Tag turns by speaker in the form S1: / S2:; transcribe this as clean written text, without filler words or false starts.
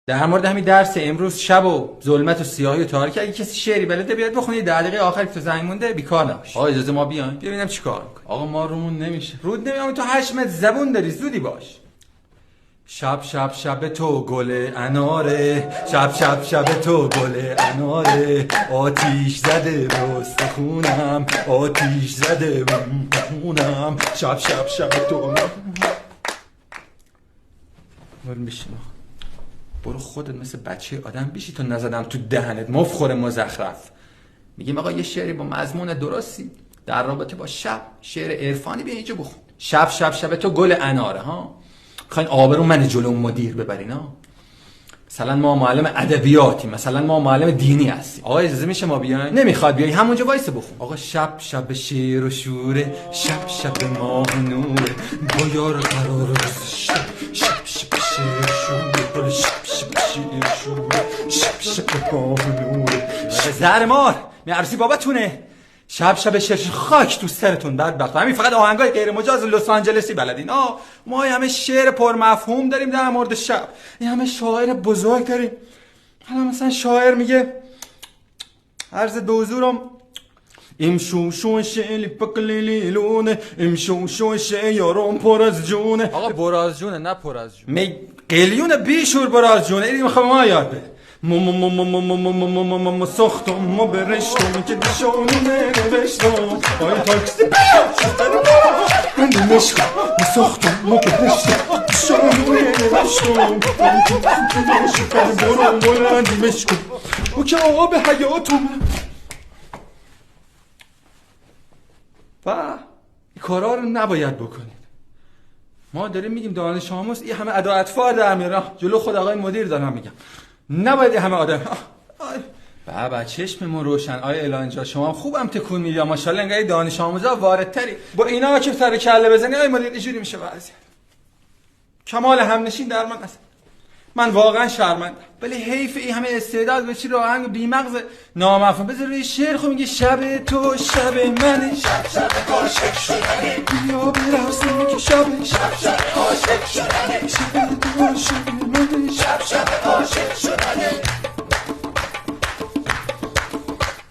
S1: در مورد همین درس امروز شب و ظلمت و سیاهی و تاریکی، اگه کسی شعری بلده بیاد بخونه، 10 دقیقه آخری تو زنگ مونده بیکار نباشه. آقا اجازه ما بیایم ببینم چیکار می‌کنی.
S2: آقا ما رومون نمیشه.
S1: رود نمیام، تو 8 متر زبون داری، زودی باش. شب شب شب تو گل اناره، شب شب شب تو گل اناره، آتیش زده راست خونم، آتیش زده خونم، شب شب شب تو. بریم بشین. برو خودت مثل بچه آدم بیشی تو نزدم تو دهنت مفخور مزخرف. میگیم آقا یه شعری با مضمون درستی در رابطه با شب، شعر عرفانی بیا اینجا بخون. شب شب شب تو گل اناره ها. میخواین آبرو من جلو مدیر ببرین ها؟ مثلا ما معلم ادبیاتی، مثلا ما معلم دینی هستیم. آقا اجازه میشه ما بیایم؟ نمیخواد بیای، همونجا وایس بخون. آقا شب شب شیر و شوره، شب شب ماه نوره، با یار قرار شب شب شب شیر شوره، شب شب شیر شوره، شب شب ماه نوره. زهر مار میارسی باباتونه. شب شب شش خاک تو سرتون بدبخت. همین فقط آهنگای غیر مجاز لس آنجلسی بلدین. ما همه شعر پر مفهوم داریم در مورد شب. این همه شاعر بزرگ داریم. حالا مثلا شاعر میگه عرض به حضورم امشو شوشه لیپکلیلونه، امشو شوشه یارم پر از جونه.
S2: آقا پر از جونه نه پر از جونه.
S1: می قلیون بیشور پر از جونه. این میخوام ما یاد بده. ساختم و برشتم که دشانونه نوشتم آی تاکسی من دمشقم ساختم و برشتم دشانونه نوشتم برم بلند دمشقم او که آب حیاتم. و این کارا رو نباید بکنید. ما داریم میگیم دانش آموز این همه ادا اطفال در میاره. جلو خود آقای مدیر دارم میگم نباید همه آدم. بابا چشممون روشن. آیا الانجا شما خوبم تکون میدی ماشاءالله، انگار دانش آموزا واردتری. با اینا که سر کله بزنی آیا مدیر اینجوری میشه وضعیت. کمال همنشین در من است. من واقعا شرمندم، ولی حیف این همه استعداد به چی راهنگ بی‌مغز نامفهوم. بذار روی شعر خود میگه شب تو شب من،
S3: شب شب عاشق شدنه،
S1: بیا برقصیم که شب
S3: شب شب عاشق شدنه،
S1: شب تو شب